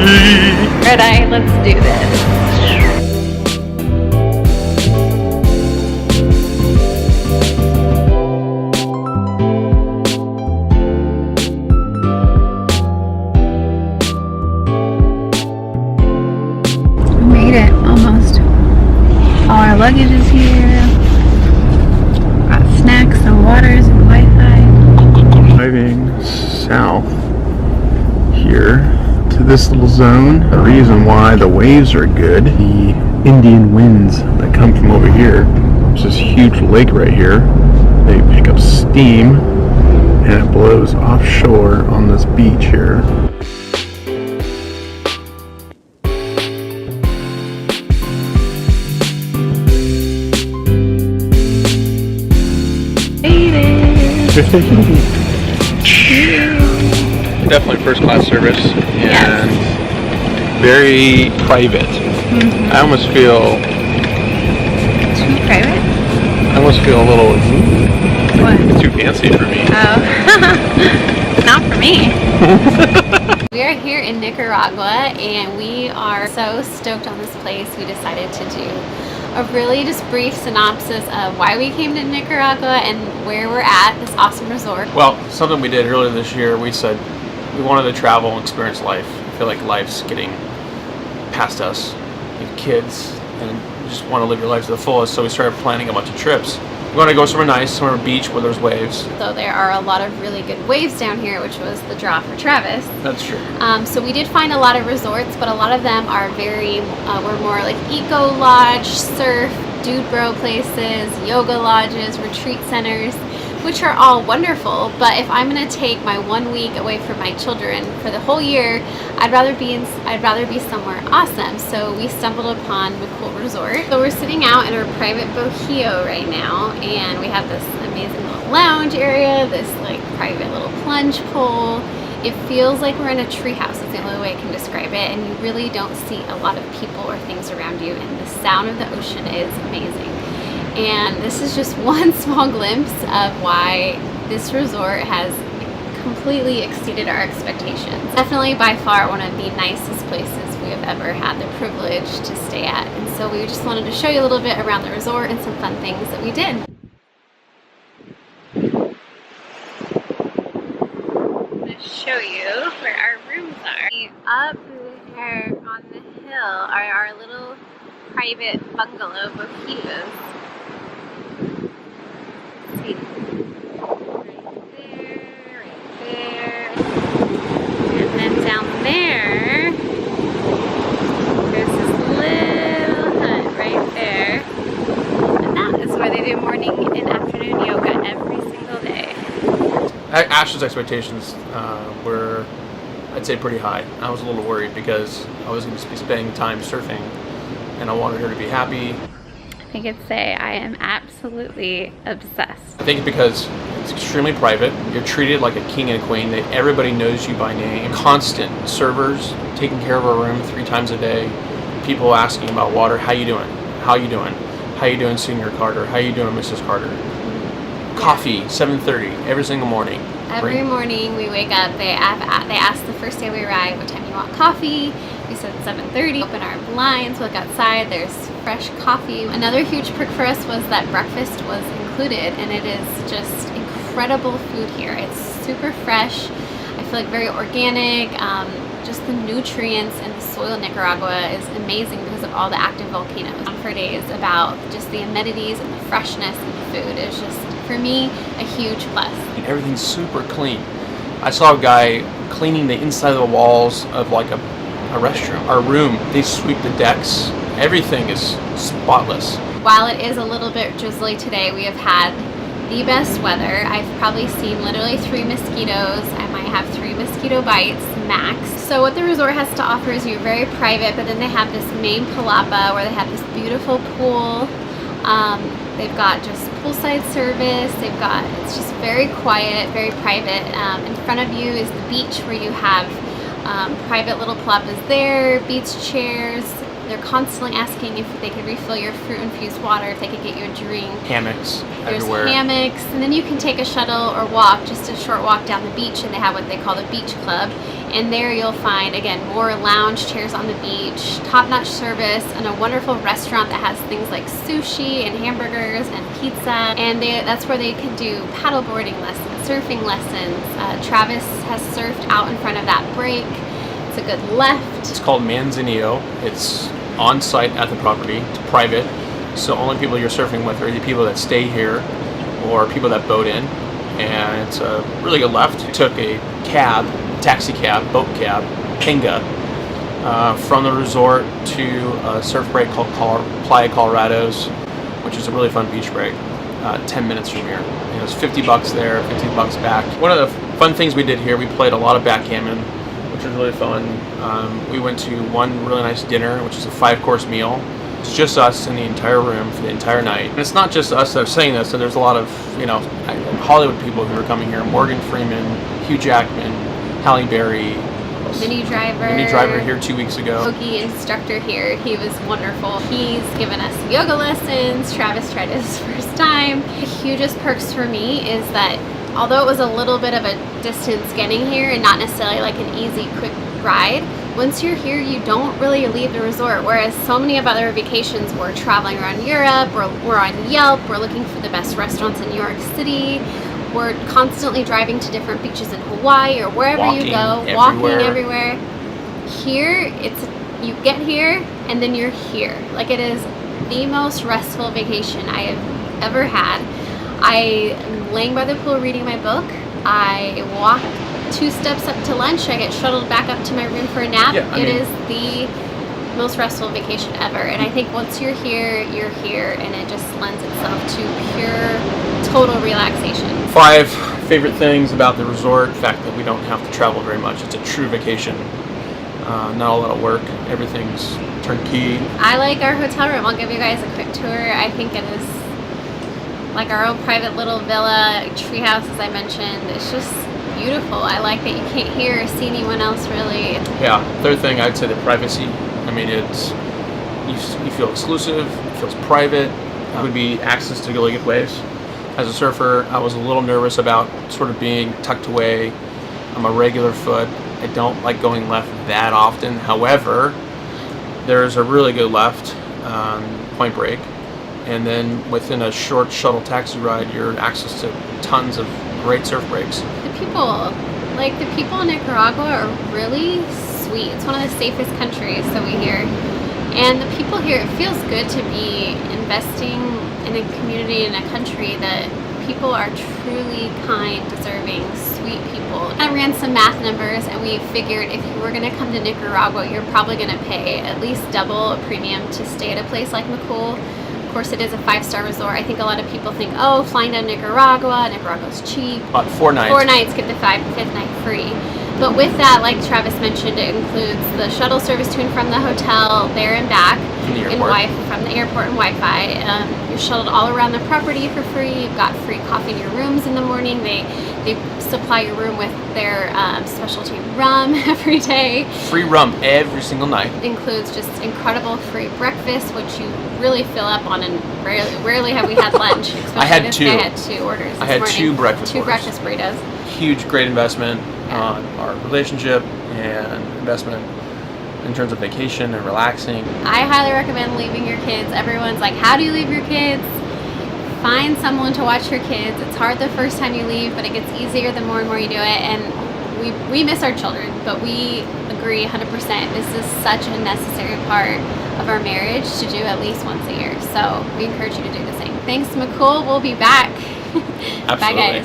Red-eye, let's do this. All our luggage is here. Got snacks and waters and Wi-Fi. Driving south here to this little zone. The reason why the waves are good, the Indian winds that come from over here. There's this huge lake right here. They pick up steam and it blows offshore on this beach here. Definitely first class service and very private. I almost feel too private? I almost feel a little too fancy for me. Oh. Not for me. We are here in Nicaragua and we are so stoked on this place. We decided to do a really just brief synopsis of why we came to Nicaragua and where we're at, this awesome resort. Well, something we did earlier this year, we said we wanted to travel and experience life. I feel like life's getting past us. We have kids and you just want to live your life to the fullest, so we started planning a bunch of trips. We want to go somewhere nice, somewhere beach where there's waves. So there are a lot of really good waves down here, which was the draw for Travis. That's true. So we did find a lot of resorts, but a lot of them are were more like eco lodge, surf, dude bro places, yoga lodges, retreat centers, which are all wonderful. But if I'm going to take my 1 week away from my children for the whole year, I'd rather be somewhere awesome. So we stumbled upon the cool resort. So we're sitting out in our private bohio right now, and we have this amazing little lounge area, this like private little plunge pool. It feels like we're in a treehouse. It's the only way I can describe it, and you really don't see a lot of people or things around you, and the sound of the ocean is amazing. And this is just one small glimpse of why this resort has completely exceeded our expectations. Definitely by far one of the nicest places we have ever had the privilege to stay at. And so we just wanted to show you a little bit around the resort and some fun things that we did. I'm going to show you where our rooms are. Up there on the hill are our little private bungalow bohios. Right there, and then down there, there's this little hut right there, and that is where they do morning and afternoon yoga every single day. Ashton's expectations were, I'd say, pretty high. I was a little worried because I was going to be spending time surfing, and I wanted her to be happy. I could say I am absolutely obsessed. I think because it's extremely private. You're treated like a king and a queen. Everybody knows you by name. Constant servers taking care of our room 3 times a day. People asking about water. How you doing? How you doing? How you doing, Senior Carter? How you doing, Mrs. Carter? Coffee, 7:30 every single morning. Every morning we wake up. They ask the first day we arrive what time you want coffee. We said 7:30. Open our blinds, look outside. There's fresh coffee. Another huge perk for us was that breakfast was included, and it is just incredible food here. It's super fresh. I feel like very organic. Just the nutrients in the soil in Nicaragua is amazing because of all the active volcanoes. For days about just the amenities and the freshness of the food is just, for me, a huge plus. Everything's super clean. I saw a guy cleaning the inside of the walls of like a restroom. Our room, they sweep the decks. Everything is spotless. While it is a little bit drizzly today, we have had the best weather. I've probably seen literally 3 mosquitoes. I might have 3 mosquito bites max. So what the resort has to offer is you're very private, but then they have this main palapa where they have this beautiful pool. They've got just poolside service. It's just very quiet, very private. In front of you is the beach where you have private little palapas there, beach chairs. They're constantly asking if they could refill your fruit-infused water, if they could get you a drink. Hammocks There's everywhere. hammocks, and then you can take a shuttle or walk, just a short walk down the beach, and they have what they call the beach club. And there you'll find, again, more lounge chairs on the beach, top-notch service, and a wonderful restaurant that has things like sushi and hamburgers and pizza. And that's where they can do paddleboarding lessons, surfing lessons. Travis has surfed out in front of that break. It's a good left. It's called Manzanillo. It's on site at the property. It's private, so only people you're surfing with are the people that stay here or people that boat in. And it's a really good left. Took a cab, taxi cab, boat cab, Pinga, from the resort to a surf break called Playa Colorado's, which is a really fun beach break, 10 minutes from here. It was $50 there, $50 back. One of the fun things we did here, we played a lot of backgammon, which was really fun. We went to one really nice dinner, which is a 5-course meal. It's just us in the entire room for the entire night. And it's not just us that are saying this, so there's a lot of, Hollywood people who are coming here. Morgan Freeman, Hugh Jackman, Halle Berry. Minnie Driver here 2 weeks ago. Yogi instructor here. He was wonderful. He's given us yoga lessons. Travis tried it his first time. The hugest perks for me is that although it was a little bit of a distance getting here and not necessarily like an easy, quick ride, once you're here, you don't really leave the resort. Whereas so many of other vacations, we're traveling around Europe, we're on Yelp, we're looking for the best restaurants in New York City, we're constantly driving to different beaches in Hawaii or wherever you go, walking everywhere. Here, you get here and then you're here. Like, it is the most restful vacation I have ever had. I am laying by the pool reading my book. I walk 2 steps up to lunch. I get shuttled back up to my room for a nap. It is the most restful vacation ever. And I think once you're here, and it just lends itself to pure, total relaxation. 5 favorite things about the resort: the fact that we don't have to travel very much. It's a true vacation. Not a lot of work. Everything's turnkey. I like our hotel room. I'll give you guys a quick tour. I think it is like our own private little villa, treehouse, as I mentioned. It's just beautiful. I like that you can't hear or see anyone else really. Yeah. Third thing, I'd say the privacy. I mean, it's you feel exclusive. It feels private. It would be access to really good waves. As a surfer, I was a little nervous about sort of being tucked away. I'm a regular foot. I don't like going left that often. However, there's a really good left Point Break, and then within a short shuttle taxi ride, you're access to tons of great surf breaks. The people in Nicaragua are really sweet. It's one of the safest countries, so we hear. And the people here, it feels good to be investing in a community, in a country that people are truly kind, deserving, sweet people. I ran some math numbers and we figured if you were going to come to Nicaragua, you're probably going to pay at least double a premium to stay at a place like McCool. Of course, it is a 5-star resort. I think a lot of people think, oh, flying to Nicaragua's cheap. About 4 nights. 4 nights, get the 5th night free. But with that, like Travis mentioned, it includes the shuttle service to and from the hotel, there and back, from the airport and Wi-Fi. You're shuttled all around the property for free. You've got free coffee in your rooms in the morning. They supply your room with their specialty rum every day. Free rum every single night. Includes just incredible free breakfast, which you really fill up on, and rarely have we had lunch. I had 2. I had 2 orders. I had 2 breakfast orders. 2 orders. breakfast burritos. Huge, great investment on our relationship and investment in terms of vacation and relaxing. I highly recommend leaving your kids. Everyone's like, how do you leave your kids? Find someone to watch your kids. It's hard the first time you leave, but it gets easier the more and more you do it. And we miss our children, but we agree 100%. This is such a necessary part of our marriage to do at least once a year. So we encourage you to do the same. Thanks, McCool. We'll be back. Absolutely. Bye, guys.